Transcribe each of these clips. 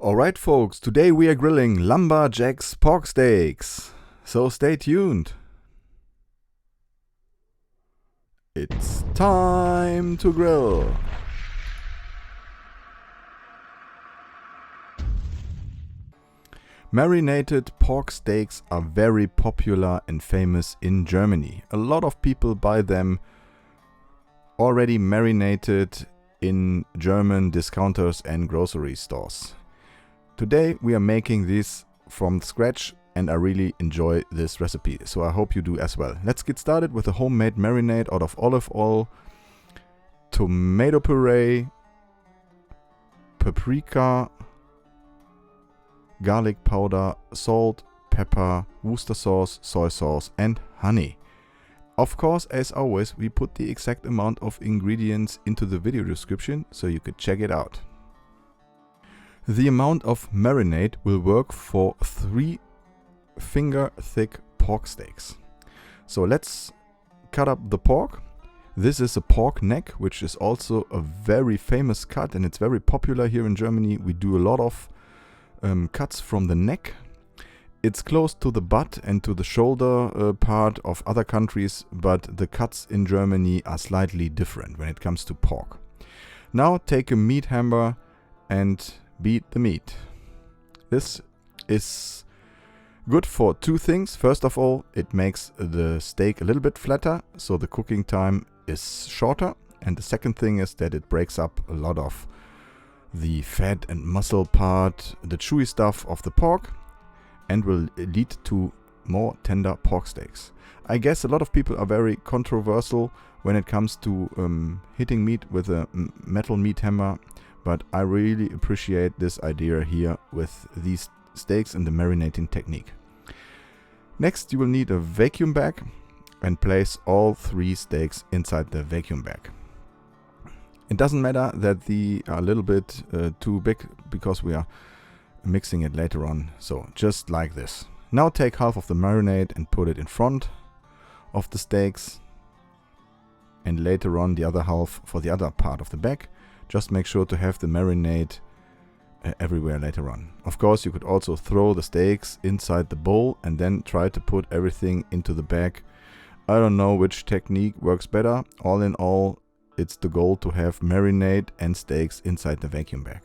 Alright folks, today we are grilling Lumberjack's pork steaks. So stay tuned. It's time to grill. Marinated pork steaks are very popular and famous in Germany. A lot of people buy them already marinated in German discounters and grocery stores. Today we are making this from scratch and I really enjoy this recipe, so I hope you do as well. Let's get started with a homemade marinade out of olive oil, tomato puree, paprika, garlic powder, salt, pepper, Worcestershire sauce, soy sauce and honey. Of course, as always, we put the exact amount of ingredients into the video description so you could check it out. The amount of marinade will work for 3 finger thick pork steaks. So let's cut up the pork. This is a pork neck, which is also a very famous cut and it's very popular here in Germany. We do a lot of cuts from the neck. It's close to the butt and to the shoulder part of other countries, but the cuts in Germany are slightly different when it comes to pork. Now take a meat hammer and beat the meat. This is good for 2 things. First of all, it makes the steak a little bit flatter, so the cooking time is shorter. And the second thing is that it breaks up a lot of the fat and muscle part, the chewy stuff of the pork, and will lead to more tender pork steaks. I guess a lot of people are very controversial when it comes to hitting meat with a metal meat hammer, but I really appreciate this idea here with these steaks and the marinating technique. Next, you will need a vacuum bag and place all 3 steaks inside the vacuum bag. It doesn't matter that they are a little bit too big because we are mixing it later on, so just like this. Now take half of the marinade and put it in front of the steaks, and later on the other half for the other part of the bag. Just make sure to have the marinade everywhere later on. Of course, you could also throw the steaks inside the bowl and then try to put everything into the bag. I don't know which technique works better. All in all, it's the goal to have marinade and steaks inside the vacuum bag.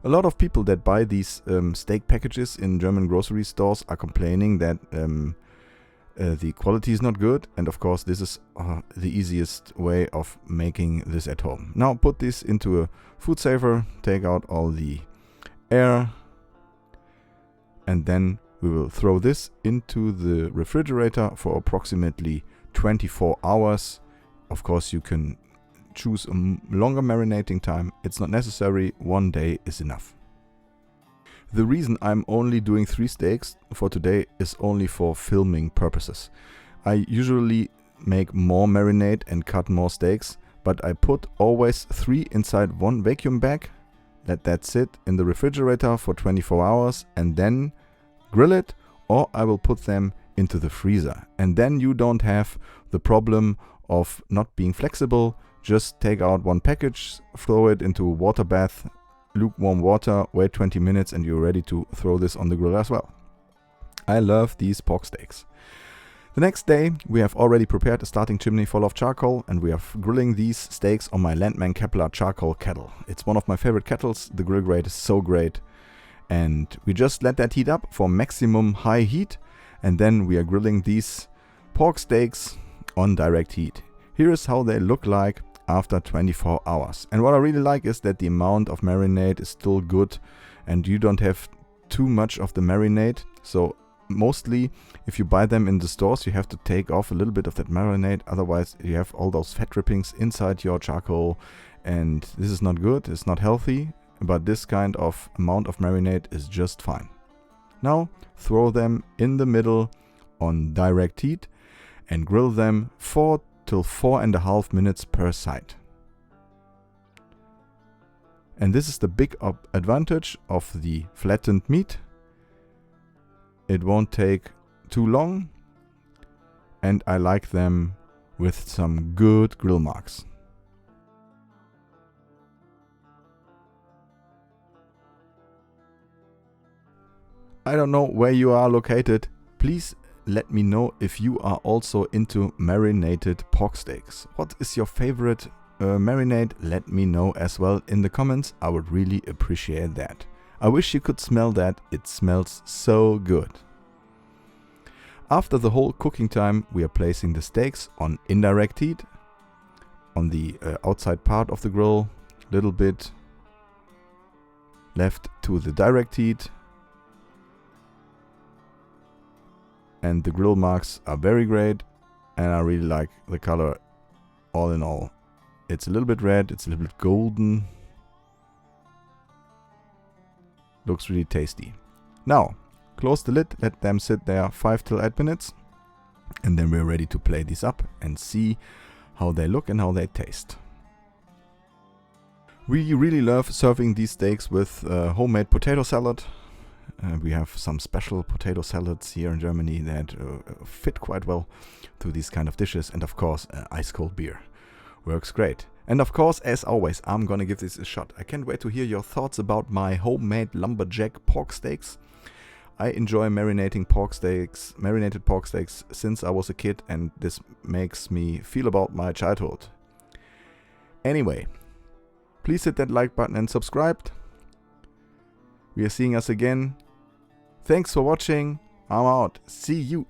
A lot of people that buy these steak packages in German grocery stores are complaining that the quality is not good, and of course this is the easiest way of making this at home. Now put this into a food saver, take out all the air, and then we will throw this into the refrigerator for approximately 24 hours. Of course you can choose a longer marinating time. It's not necessary, 1 day is enough. The reason I'm only doing 3 steaks for today is only for filming purposes. I usually make more marinade and cut more steaks, but I put always 3 inside 1 vacuum bag, let that sit in the refrigerator for 24 hours and then grill it, or I will put them into the freezer. And then you don't have the problem of not being flexible. Just take out 1 package, throw it into a water bath, lukewarm water, wait 20 minutes and you're ready to throw this on the grill as well. I love these pork steaks. The next day we have already prepared a starting chimney full of charcoal and we are grilling these steaks on my Landman Kepler charcoal kettle. It's one of my favorite kettles, the grill grate is so great, and we just let that heat up for maximum high heat, and then we are grilling these pork steaks on direct heat. Here is how they look like after 24 hours. And what I really like is that the amount of marinade is still good and you don't have too much of the marinade. So mostly if you buy them in the stores, you have to take off a little bit of that marinade, otherwise you have all those fat drippings inside your charcoal and this is not good, it's not healthy, but this kind of amount of marinade is just fine. Now throw them in the middle on direct heat and grill them for till 4.5 minutes per side. And this is the big advantage of the flattened meat. It won't take too long and I like them with some good grill marks. I don't know where you are located. Please let me know if you are also into marinated pork steaks. What is your favorite marinade? Let me know as well in the comments. I would really appreciate that. I wish you could smell that. It smells so good. After the whole cooking time, we are placing the steaks on indirect heat on the outside part of the grill, little bit left to the direct heat. And the grill marks are very great, and I really like the color all in all. It's a little bit red, it's a little bit golden. Looks really tasty. Now, close the lid, let them sit there 5 till 8 minutes. And then we're ready to plate these up and see how they look and how they taste. We really love serving these steaks with homemade potato salad. We have some special potato salads here in Germany that fit quite well to these kind of dishes. And of course, ice cold beer works great. And of course, as always, I'm gonna give this a shot. I can't wait to hear your thoughts about my homemade lumberjack pork steaks. I enjoy marinated pork steaks since I was a kid, and this makes me feel about my childhood. Anyway, please hit that like button and subscribe. We are seeing us again. Thanks for watching. I'm out. See you.